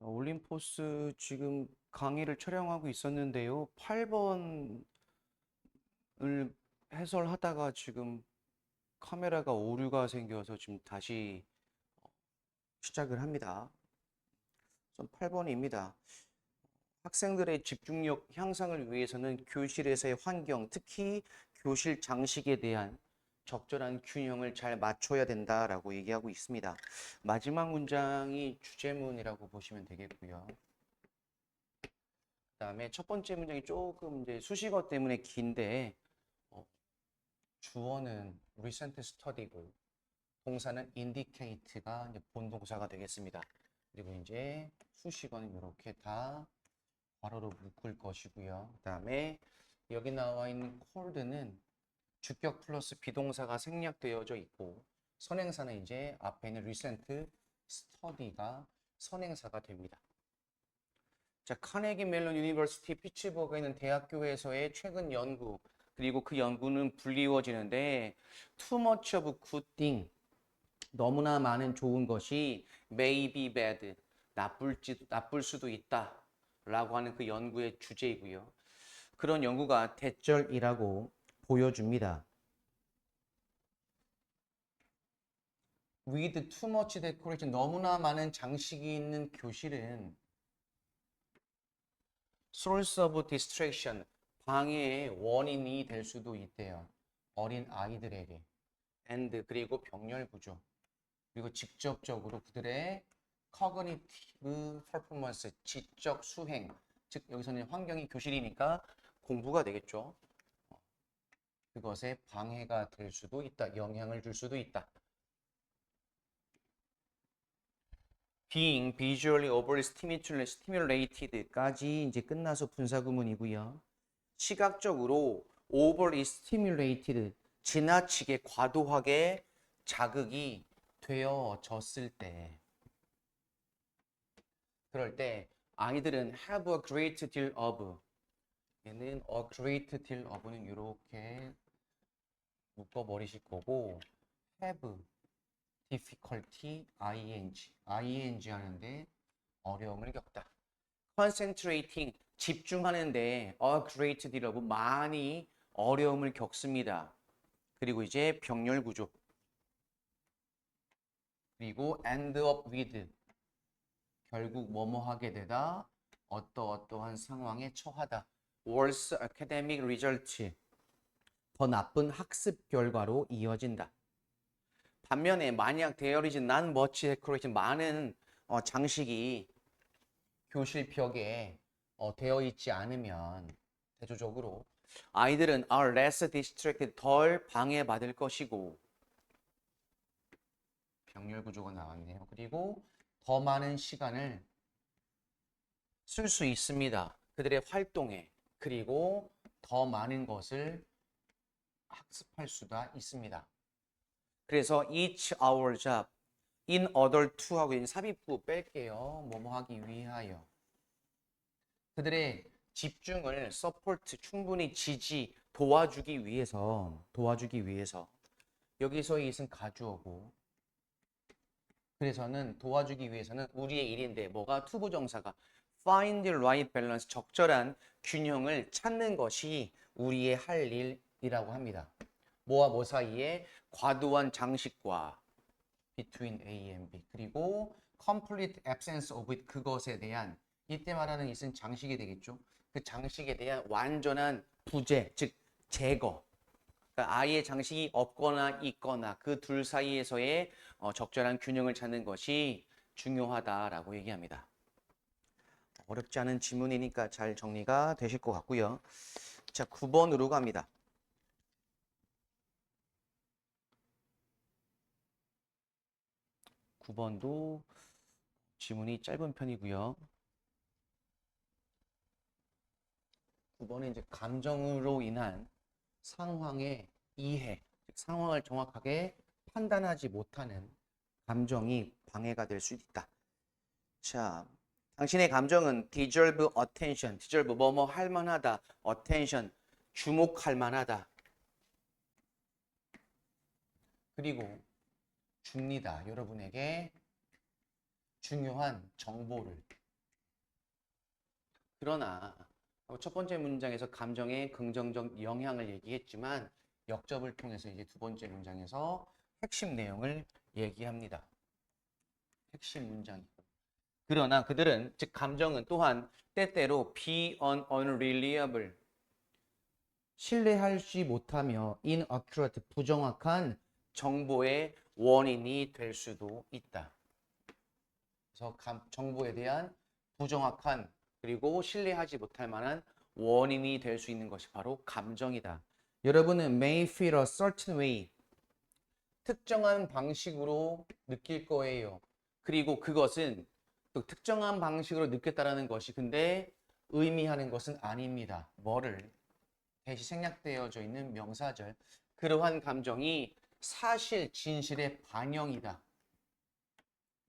올림포스 지금 강의를 촬영하고 있었는데요. 8번을 해설하다가 지금 카메라가 오류가 생겨서 지금 다시 시작을 합니다. 우선 8번입니다. 학생들의 집중력 향상을 위해서는 교실에서의 환경, 특히 교실 장식에 대한 적절한 균형을 잘 맞춰야 된다라고 얘기하고 있습니다. 마지막 문장이 주제문이라고 보시면 되겠고요. 그다음에 첫 번째 문장이 조금 이제 수식어 때문에 긴데 주어는 recent study고 동사는 indicate가 이제 본동사가 되겠습니다. 그리고 이제 수식어는 이렇게 다 괄호로 묶을 것이고요. 그다음에 여기 나와 있는 cold는 주격 플러스 비동사가 생략되어져 있고 선행사는 이제 앞에 있는 recent study가 선행사가 됩니다. 자, 카네기 멜론 유니버시티 피츠버그에 있는 대학교에서의 최근 연구, 그리고 그 연구는 불리워지는데 too much of good thing, 너무나 많은 좋은 것이 may be bad, 나쁠 수도 있다 라고 하는 그 연구의 주제이고요. 그런 연구가 대절이라고 보여줍니다. With too much decoration, 너무나 많은 장식이 있는 교실은 source of distraction, 방해의 원인이 될 수도 있대요. 어린 아이들에게. and 그리고 병렬 구조. 그리고 직접적으로 그들의 cognitive performance, 지적 수행. 즉 여기서는 환경이 교실이니까 공부가 되겠죠. 그것에 방해가 될 수도 있다. 영향을 줄 수도 있다. being visually overly stimulated까지 이제 끝나서 분사구문이고요. 시각적으로 overly stimulated, 지나치게 과도하게 자극이 되어졌을 때, 그럴 때 아이들은 have a great deal of, 얘는 a great deal of는 이렇게 묶어버리실 거고, have difficulty ing 하는데 어려움을 겪다. concentrating, 집중하는데 a great deal of, 많이 어려움을 겪습니다. 그리고 이제 병렬 구조. 그리고 end up with, 결국 뭐뭐 하게 되다, 어떠어떠한 상황에 처하다. worse academic result, 더 나쁜 학습 결과로 이어진다. 반면에 만약 there is not much decoration, 많은 장식이 교실 벽에 되어 있지 않으면 대조적으로 아이들은 are less distracted, 덜 방해받을 것이고, 병렬 구조가 나왔네요. 그리고 더 많은 시간을 쓸 수 있습니다. 그들의 활동에. 그리고 더 많은 것을 학습할 수가 있습니다. 그래서 each our job in order to 하고 있는 삽입구 뺄게요. 뭐뭐 하기 위하여. 그들의 집중을 support, 충분히 도와주기 위해서 여기서의 it은 가주어고, 그래서는 도와주기 위해서는 우리의 일인데 뭐가 투부정사가 find the right balance, 적절한 균형을 찾는 것이 우리의 할 일이라고 합니다. 뭐와 뭐 사이에 과도한 장식과 between A and B, 그리고 complete absence of it, 그것에 대한, 이때 말하는 it은 장식이 되겠죠. 그 장식에 대한 완전한 부재, 즉 제거. 그러니까 아예 장식이 없거나 있거나 그 둘 사이에서의 적절한 균형을 찾는 것이 중요하다라고 얘기합니다. 어렵지 않은 지문이니까 잘 정리가 되실 것 같고요. 자, 9번으로 갑니다. 9번도 지문이 짧은 편이고요. 9번은 이제 감정으로 인한 상황의 이해, 즉 상황을 정확하게 판단하지 못하는 감정이 방해가 될 수 있다. 자, 당신의 감정은 deserve attention, deserve 뭐뭐 할 만하다, attention 주목할 만하다. 그리고 줍니다. 여러분에게 중요한 정보를. 그러나 첫 번째 문장에서 감정의 긍정적 영향을 얘기했지만 역접을 통해서 이제 두 번째 문장에서 핵심 내용을 얘기합니다. 핵심 문장이고. 그러나 그들은, 즉 감정은 또한 때때로 be unreliable, 신뢰하지 못하며 inaccurate, 부정확한 정보의 원인이 될 수도 있다. 그래서 정보에 대한 부정확한 그리고 신뢰하지 못할 만한 원인이 될 수 있는 것이 바로 감정이다. 여러분은 may feel a certain way, 특정한 방식으로 느낄 거예요. 그리고 그것은 또 특정한 방식으로 느꼈다라는 것이 근데 의미하는 것은 아닙니다. 뭐를? 대시 생략되어져 있는 명사절. 그러한 감정이 사실 진실의 반영이다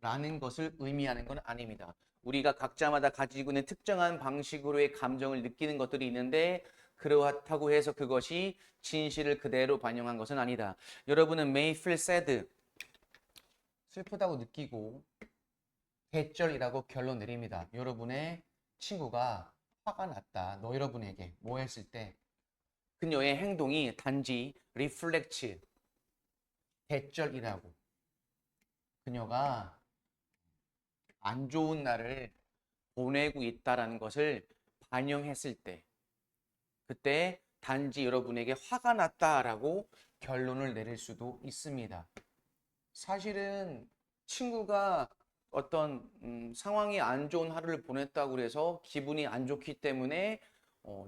라는 것을 의미하는 건 아닙니다. 우리가 각자마다 가지고 있는 특정한 방식으로의 감정을 느끼는 것들이 있는데 그렇다고 해서 그것이 진실을 그대로 반영한 것은 아니다. 여러분은 may feel sad, 슬프다고 느끼고 대절이라고 결론 내립니다. 여러분의 친구가 화가 났다. 너 여러분에게 뭐 했을 때 그녀의 행동이 단지 reflect, 대절이라고, 그녀가 안 좋은 날을 보내고 있다라는 것을 반영했을 때 그때 단지 여러분에게 화가 났다라고 결론을 내릴 수도 있습니다. 사실은 친구가 어떤 상황이 안 좋은 하루를 보냈다고 해서 기분이 안 좋기 때문에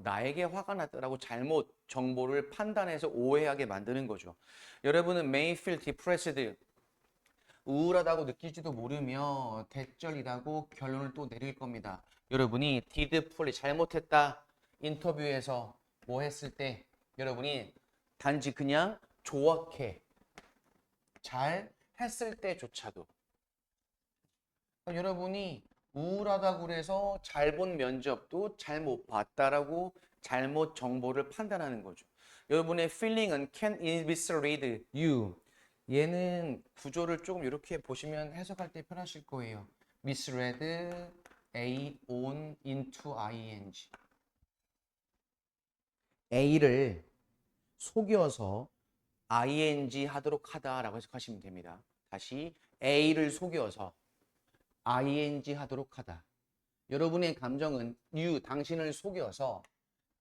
나에게 화가 났다라고 잘못 정보를 판단해서 오해하게 만드는 거죠. 여러분은 may feel depressed, 우울하다고 느낄지도 모르며 대절이라고 결론을 또 내릴 겁니다. 여러분이 did poorly, 잘못했다 인터뷰에서 뭐 했을 때 여러분이 단지 그냥 좋게 잘 했을 때조차도 여러분이 우울하다고 그래서 잘 본 면접도 잘 못 봤다라고 잘못 정보를 판단하는 거죠. 여러분의 feeling은 can mislead you. 얘는 구조를 조금 이렇게 보시면 해석할 때 편하실 거예요. mislead, A on into ing. A를 속여서 ing 하도록 하다라고 해석하시면 됩니다. 다시 A를 속여서 ing 하도록 하다. 여러분의 감정은 you, 당신을 속여서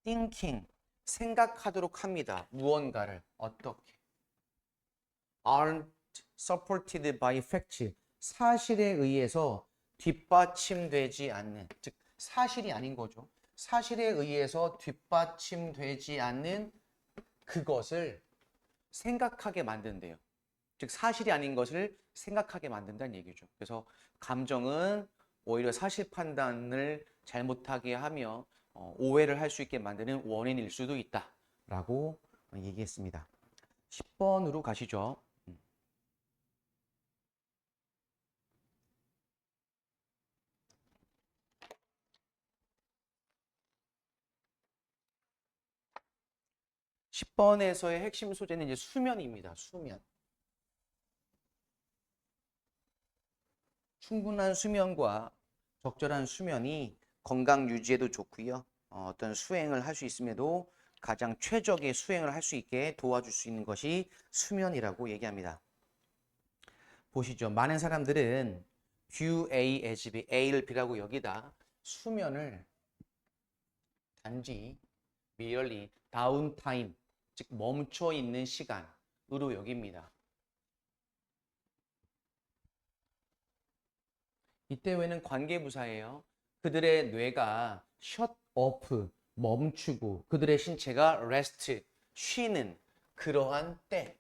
thinking, 생각하도록 합니다. 무언가를 어떻게? aren't supported by facts, 사실에 의해서 뒷받침되지 않는, 즉 사실이 아닌 거죠. 사실에 의해서 뒷받침되지 않는 그것을 생각하게 만든대요. 즉 사실이 아닌 것을 생각하게 만든다는 얘기죠. 그래서 감정은 오히려 사실 판단을 잘못하게 하며 오해를 할 수 있게 만드는 원인일 수도 있다라고 얘기했습니다. 10번으로 가시죠. 10번에서의 핵심 소재는 이제 수면입니다. 수면. 충분한 수면과 적절한 수면이 건강 유지에도 좋고요. 어떤 수행을 할 수 있음에도 가장 최적의 수행을 할 수 있게 도와줄 수 있는 것이 수면이라고 얘기합니다. 보시죠. 많은 사람들은 do A as B, A를 B라고 여기다 수면을 단지 merely downtime, 즉 멈춰 있는 시간으로 여깁니다. 이때 왜는 관계부사예요. 그들의 뇌가 shut off, 멈추고 그들의 신체가 rest, 쉬는 그러한 때,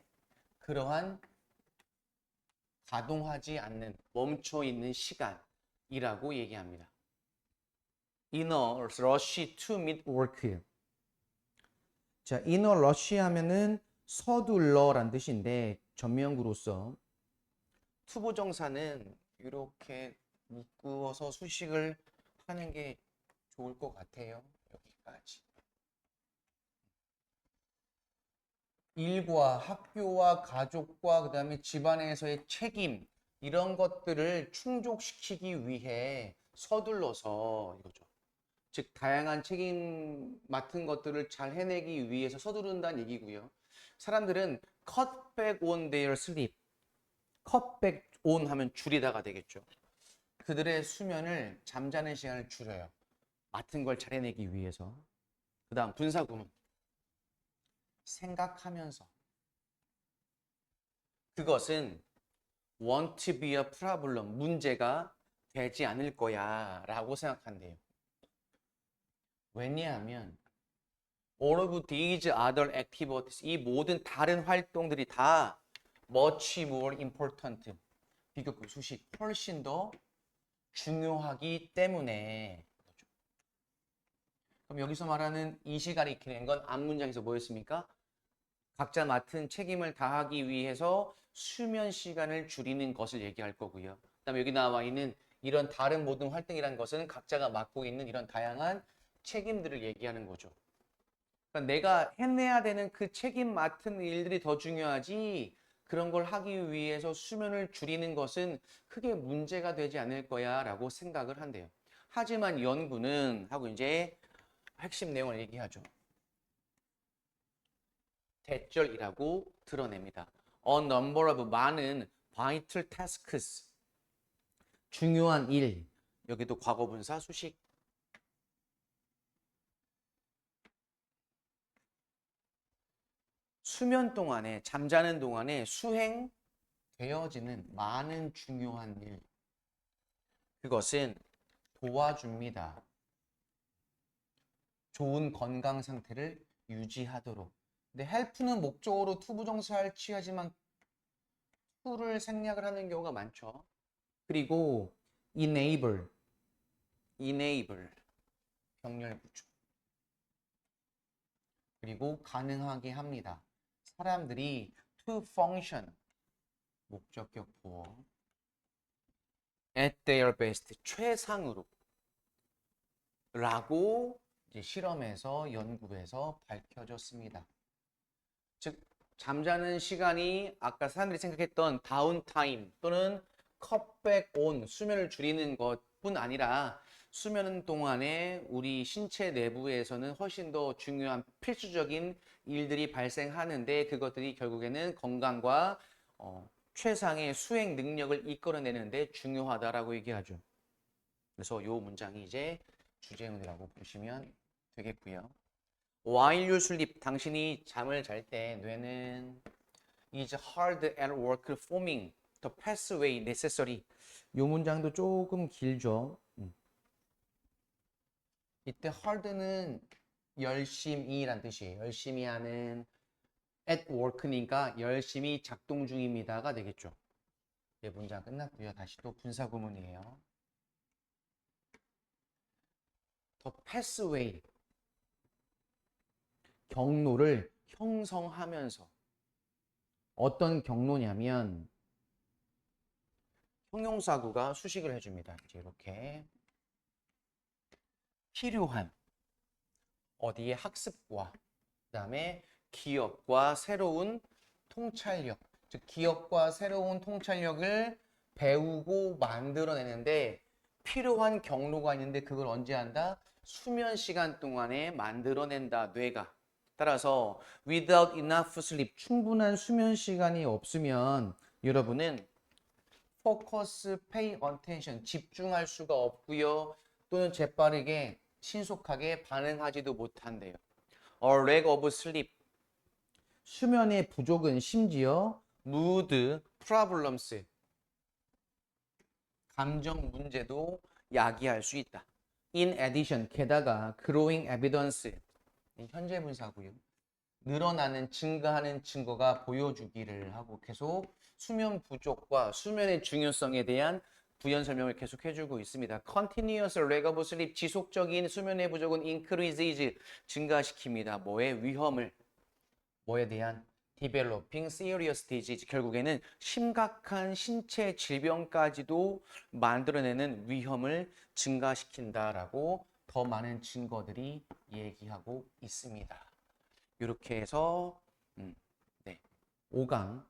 그러한 가동하지 않는 멈춰 있는 시간이라고 얘기합니다. In a rush to meet work. 자, in a rush 하면은 서둘러란 뜻인데 전면구로서 투부정사는 이렇게 묶어서 수식을 하는 게 좋을 것 같아요. 여기까지. 일과 학교와 가족과 그다음에 집안에서의 책임 이런 것들을 충족시키기 위해 서둘러서 이거죠. 즉 다양한 책임 맡은 것들을 잘 해내기 위해서 서두른다는 얘기고요. 사람들은 cut back on their sleep. cut back on 하면 줄이다가 되겠죠. 그들의 수면을 잠자는 시간을 줄여요. 맡은 걸 잘 해내기 위해서. 그 다음 분사구문. 생각하면서. 그것은 want to be a problem. 문제가 되지 않을 거야 라고 생각한대요. 왜냐하면 all of these other activities, 이 모든 다른 활동들이 다 much more important, 비교급 수식, 훨씬 더 중요하기 때문에. 그럼 여기서 말하는 이시 가리키는 건 앞문장에서 뭐였습니까? 각자 맡은 책임을 다하기 위해서 수면 시간을 줄이는 것을 얘기할 거고요. 그다음에 여기 나와 있는 이런 다른 모든 활동이라는 것은 각자가 맡고 있는 이런 다양한 책임들을 얘기하는 거죠. 그러니까 내가 해내야 되는 그 책임 맡은 일들이 더 중요하지, 그런 걸 하기 위해서 수면을 줄이는 것은 크게 문제가 되지 않을 거야 라고 생각을 한대요. 하지만 연구는 하고 이제 핵심 내용을 얘기하죠. 대절이라고 드러냅니다. A number of, 많은 vital tasks, 중요한 일, 여기도 과거분사 수식. 수면 동안에, 잠자는 동안에 수행되어지는 많은 중요한 일, 그것은 도와줍니다. 좋은 건강 상태를 유지하도록. 근데 help는 목적어로 to 부정사를 취하지만 to를 생략을 하는 경우가 많죠. 그리고 enable 병렬구조. 그리고 가능하게 합니다. 사람들이 to function 목적격 보어 at their best 최상으로 라고 이제 실험에서 연구에서 밝혀졌습니다. 즉 잠자는 시간이 아까 사람들이 생각했던 다운타임 또는 컷백 온 수면을 줄이는 것뿐 아니라 수면 동안에 우리 신체 내부에서는 훨씬 더 중요한 필수적인 일들이 발생하는데 그것들이 결국에는 건강과 최상의 수행 능력을 이끌어내는데 중요하다라고 얘기하죠. 그래서 이 문장이 이제 주제문이라고 보시면 되겠고요. While you sleep, 당신이 잠을 잘 때 뇌는 is hard at work forming the pathway necessary. 이 문장도 조금 길죠. 이때 hard는 열심히란 뜻이에요. 열심히 하는 at work니까 열심히 작동 중입니다가 되겠죠. 네, 문장 끝났고요. 다시 또 분사 구문이에요. The pathway, 경로를 형성하면서. 어떤 경로냐면 형용사구가 수식을 해줍니다. 이제 이렇게 필요한 어디에 학습과 그다음에 기억과 새로운 통찰력, 즉 기억과 새로운 통찰력을 배우고 만들어내는데 필요한 경로가 있는데 그걸 언제 한다? 수면 시간 동안에 만들어낸다, 뇌가. 따라서 without enough sleep, 충분한 수면 시간이 없으면 여러분은 focus, pay attention, 집중할 수가 없고요. 또는 재빠르게 신속하게 반응하지도 못한대요. A lack of sleep, 수면의 부족은 심지어 mood problems, 감정 문제도 야기할 수 있다. In addition, 게다가 growing evidence, 현재 분사고요. 늘어나는 증가하는 증거가 보여주기를 하고 계속 수면 부족과 수면의 중요성에 대한 부연 설명을 계속 해주고 있습니다. Continuous lack of sleep, 지속적인 수면의 부족은 increases, 증가시킵니다. 뭐의 위험을, 뭐에 대한 developing serious disease, 결국에는 심각한 신체 질병까지도 만들어내는 위험을 증가시킨다라고 더 많은 증거들이 얘기하고 있습니다. 이렇게 해서 네, 5강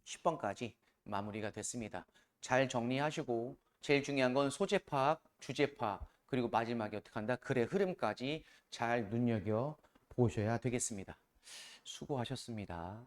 10번까지 마무리가 됐습니다. 잘 정리하시고 제일 중요한 건 소재 파악, 주제 파악, 그리고 마지막에 어떻게 한다? 글의 흐름까지 잘 눈여겨 보셔야 되겠습니다. 수고하셨습니다.